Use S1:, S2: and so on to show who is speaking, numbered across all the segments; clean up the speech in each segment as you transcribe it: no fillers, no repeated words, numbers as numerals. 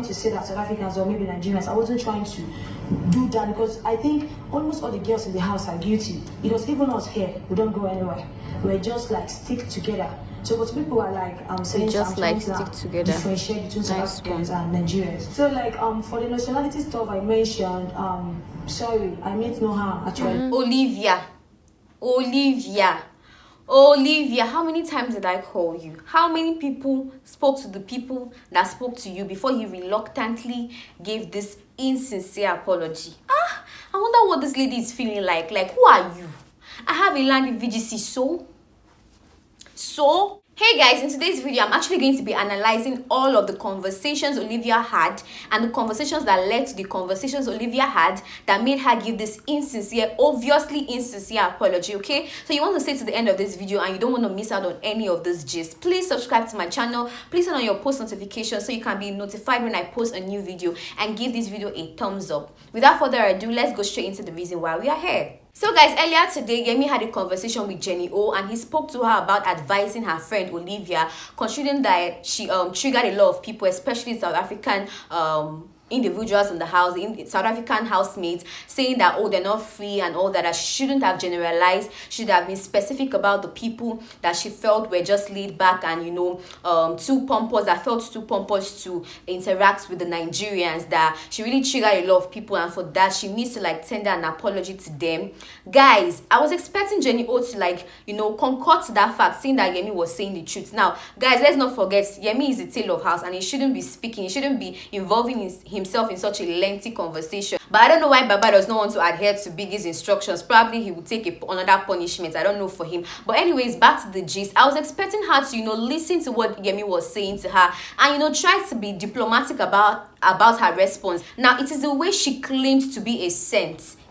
S1: to say that South Africans or maybe Nigerians, I wasn't trying to do that because I think almost all the girls in the house are guilty. It was even us here. We don't go anywhere. We're just like stick together. So what people are like saying,
S2: just like stick together,
S1: differentiate between South Africans and Nigerians. So like for the nationality stuff I mentioned, sorry, I meant no harm actually.
S2: Olivia, how many times did I call you? How many people spoke to the people that spoke to you before you reluctantly gave this insincere apology? I wonder what this lady is feeling like. Like, who are you? I have a land in VGC, so hey guys, in today's video I'm actually going to be analyzing all of the conversations Olivia had and the conversations that led to the conversations Olivia had that made her give this obviously insincere apology. Okay, so you want to stay to the end of this video and you don't want to miss out on any of this gist, please subscribe to my channel, please turn on your post notifications so you can be notified when I post a new video, and give this video a thumbs up. Without further ado, let's go straight into the reason why we are here. So guys, earlier today, Yemi had a conversation with Jenny O, and he spoke to her about advising her friend Olivia, considering that she triggered a lot of people, especially South African individuals in the house, in South African housemates, saying that, oh, they're not free and all that. I shouldn't have generalized, should have been specific about the people that she felt were just laid back and, you know, too pompous, that felt too pompous to interact with the Nigerians, that she really triggered a lot of people, and for that she needs to like tender an apology to them. Guys, I was expecting Jenny O to like, you know, concord to that fact, saying that Yemi was saying the truth. Now guys, let's not forget, Yemi is the tail of house and he shouldn't be speaking, he shouldn't be involving himself in such a lengthy conversation. But I don't know why Baba does not want to adhere to Biggie's instructions. Probably he will take another punishment, I don't know, for him. But anyways, back to the gist. I was expecting her to, you know, listen to what Yemi was saying to her and, you know, try to be diplomatic about her response. Now it is the way she claimed to be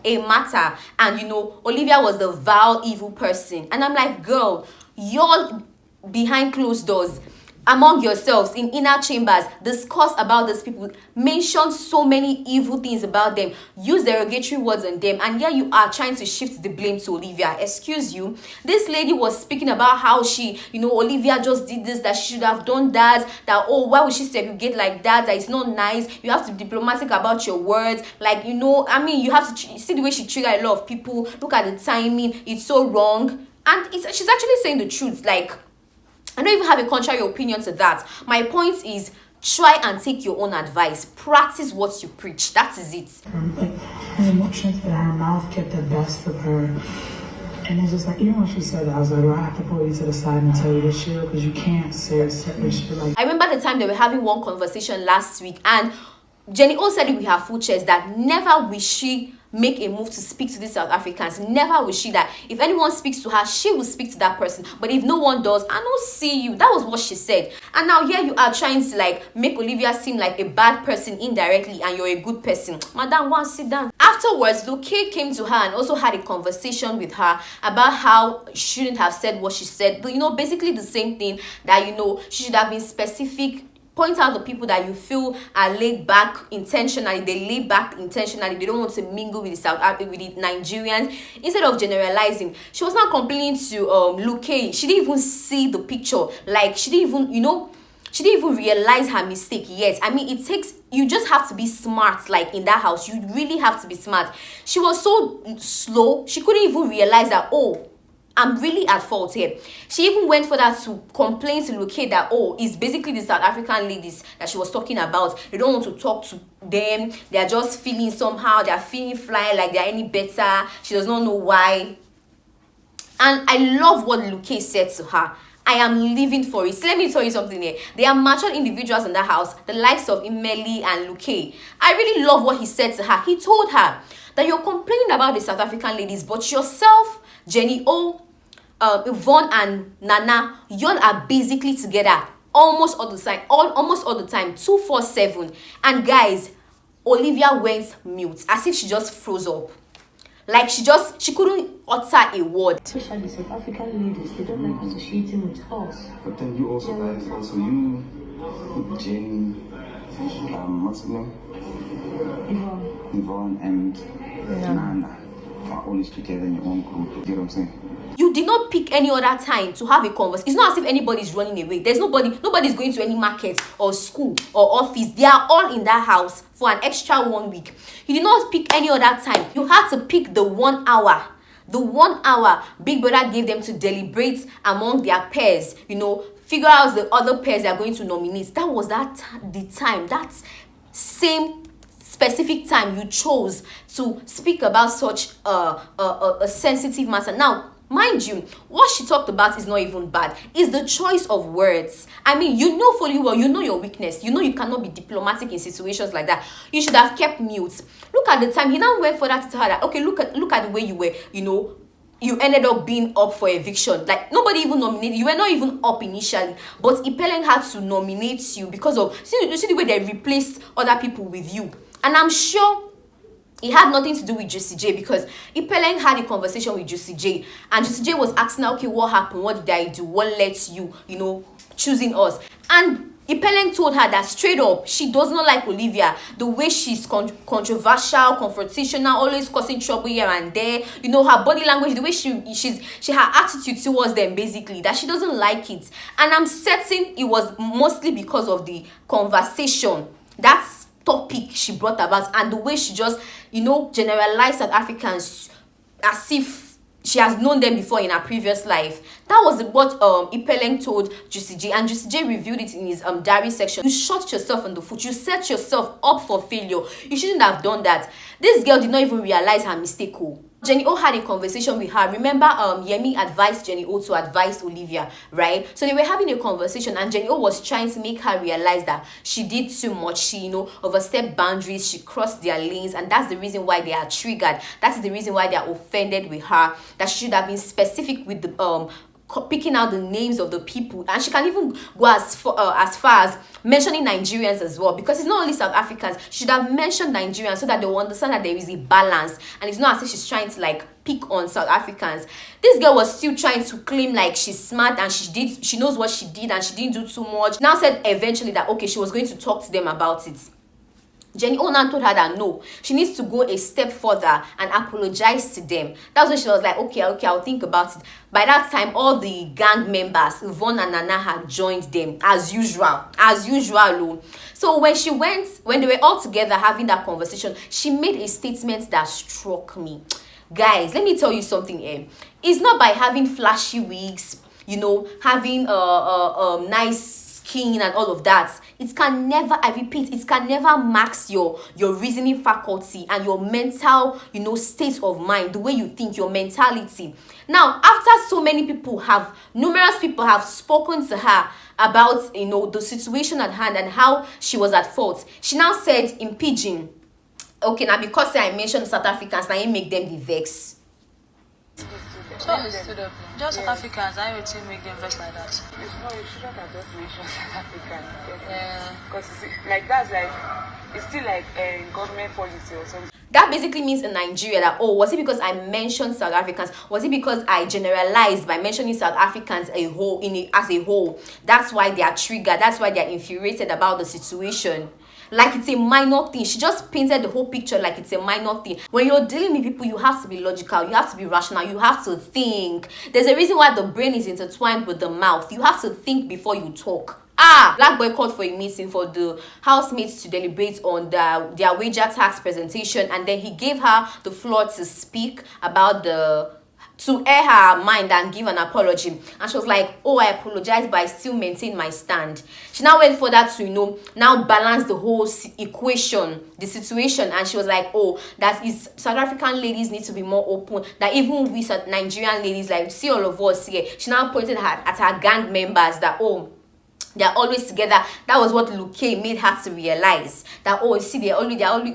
S2: a matter, and, you know, Olivia was the vile evil person, and I'm like, girl, you're behind closed doors, among yourselves in inner chambers, discuss about these people, mention so many evil things about them, use derogatory words on them, and here you are trying to shift the blame to Olivia. Excuse you, this lady was speaking about how she, you know, Olivia just did this, that she should have done that, oh, why would she segregate like that, that it's not nice, you have to be diplomatic about your words, like, you know, I mean, you have to see the way she triggered a lot of people, look at the timing, it's so wrong. And she's actually saying the truth. Like, I don't even have a contrary opinion to that. My point is, try and take your own advice. Practice what you preach. That is it.
S1: Like, her emotions, but her mouth kept the best of her. And it's just like, even when she said that, I was like, do I have to pull you to the side and tell you this shit? Because you can't say certain shit like.
S2: I remember the time they were having one conversation last week, and Jenny O said it with her full chest that never will she make a move to speak to these South Africans. Never will she, that if anyone speaks to her, she will speak to that person, but if no one does, I don't see you. That was what she said. And now here you are trying to like make Olivia seem like a bad person indirectly, and you're a good person. Madam, go and sit down. Afterwards, Luke came to her and also had a conversation with her about how she shouldn't have said what she said, but, you know, basically the same thing, that, you know, she should have been specific. Point out the people that you feel are laid back intentionally. They lay back intentionally. They don't want to mingle with the Nigerians. Instead of generalizing, she was not complaining to Luke. She didn't even see the picture. Like, she didn't even, you know, she didn't even realize her mistake yet. I mean, it takes, you just have to be smart. Like, in that house, you really have to be smart. She was so slow, she couldn't even realize that, oh, I'm really at fault here. She even went further to complain to Luke that, oh, it's basically the South African ladies that she was talking about. They don't want to talk to them. They are just feeling somehow. They are feeling fly, like they are any better. She does not know why. And I love what Luke said to her. I am living for it. So let me tell you something here. There are mature individuals in the house, the likes of Imeli and Luke. I really love what he said to her. He told her that you're complaining about the South African ladies, but yourself, Jenny O, Yvonne and Nana, y'all are basically together almost all the time, almost all the time, 247. And guys, Olivia went mute, as if she just froze up. Like, she couldn't utter a word.
S1: Especially South African ladies, they don't like associating with us.
S3: But then you also guys, also you, Jenny, what's her name? Yvonne and Nana are always together in your own group. You get what I'm saying?
S2: You did not pick any other time to have a conversation. It's not as if anybody is running away. There's nobody's going to any market or school or office. They are all in that house for an extra 1 week. You did not pick any other time. You had to pick the 1 hour. The 1 hour Big Brother gave them to deliberate among their peers, figure out the other pairs they are going to nominate. That was the time, that same specific time you chose to speak about such a sensitive matter. Now, mind you, what she talked about is not even bad. It's the choice of words. I mean, fully well, your weakness. You cannot be diplomatic in situations like that. You should have kept mute. Look at the time. He now went for that to tell her that, okay, look at the way you were, you ended up being up for eviction. Like, nobody even nominated you. Were not even up initially, but Ipelen had to nominate you because of you see the way they replaced other people with you. And I'm sure it had nothing to do with Juicy J, because Ipelen had a conversation with Juicy J, and Juicy J was asking her, okay, what happened? What did I do? What led you, choosing us? And Ipelen told her that straight up, she does not like Olivia. The way she's controversial, confrontational, always causing trouble here and there. Her body language, the way she her attitude towards them, basically, that she doesn't like it. And I'm certain it was mostly because of the conversation, that topic she brought about, and the way she just, generalized South Africans as if she has known them before in her previous life. That was what Ipelen told Juicy J, and Juicy J reviewed it in his diary section. You shot yourself in the foot. You set yourself up for failure. You shouldn't have done that. This girl did not even realize her mistake. Jenny O had a conversation with her. Remember, Yemi advised Jenny O to advise Olivia, right? So they were having a conversation, and Jenny O was trying to make her realize that she did too much. She, overstepped boundaries. She crossed their lanes, and that's the reason why they are triggered. That is the reason why they are offended with her. That she should have been specific with the picking out the names of the people, and she can even go as far as mentioning Nigerians as well, because it's not only South Africans. She should have mentioned Nigerians so that they will understand that there is a balance, and it's not as if she's trying to pick on South Africans. This girl was still trying to claim she's smart and she knows what she did and she didn't do too much. Now said eventually that okay, she was going to talk to them about it. Jenny Onan told her that no, she needs to go a step further and apologize to them. That's when she was like, okay, I'll think about it. By that time, all the gang members, Yvonne and Nana, had joined them as usual. So when they were all together having that conversation, she made a statement that struck me. Guys, let me tell you something here. It's not by having flashy wigs, having nice skin and all of that. It can never, I repeat, it can never max your reasoning faculty and your mental, state of mind, the way you think, your mentality. Now, after numerous people have spoken to her about, the situation at hand and how she was at fault, she now said in pidgin, okay, now because I mentioned South Africans, now you make them the vex.
S4: Just South Africans, I would make them vex like that.
S5: You shouldn't have just mentioned South Africans. Because it's still government policy or something.
S2: That basically means in Nigeria that, was it because I mentioned South Africans? Was it because I generalized by mentioning South Africans as a whole? That's why they are triggered. That's why they are infuriated about the situation. Like it's a minor thing. She just painted the whole picture like it's a minor thing. When you're dealing with people, you have to be logical. You have to be rational. You have to think. There's a reason why the brain is intertwined with the mouth. You have to think before you talk. Black Boy called for a meeting for the housemates to deliberate on their wager tax presentation, and then he gave her the floor to speak about to air her mind and give an apology. And she was like, I apologize, but I still maintain my stand. She now went for that to, now balance the whole equation, the situation. And she was like, that is, South African ladies need to be more open. That even we Nigerian ladies, see all of us here. She now pointed at her gang members that, they're always together. That was what Luke made her to realize. That,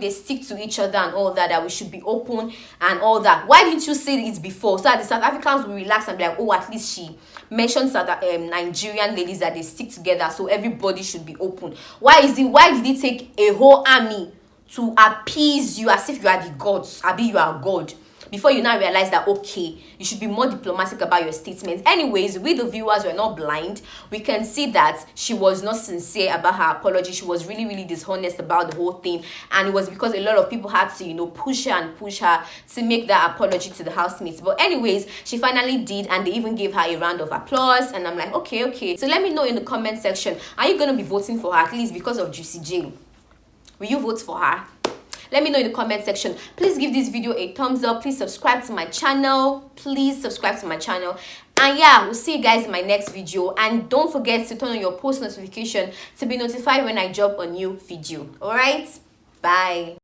S2: they stick to each other and all that we should be open and all that. Why didn't you say it before? So that the South Africans will relax and be like, at least she mentioned Nigerian ladies that they stick together, so everybody should be open. Why did it take a whole army to appease you as if you are the gods? You are God. before you now realize that, okay, you should be more diplomatic about your statements. Anyways, we the viewers were not blind. We can see that she was not sincere about her apology. She was really, really dishonest about the whole thing, and it was because a lot of people had to, you know, push her to make that apology to the housemates. But anyways, she finally did, and they even gave her a round of applause. And I'm like, okay. So let me know in the comment section, are you gonna be voting for her, at least because of Juicy J? Will you vote for her? Let me know in the comment section. Please give this video a thumbs up. Please subscribe to my channel. And yeah, we'll see you guys in my next video. And don't forget to turn on your post notification to be notified when I drop a new video. All right, bye.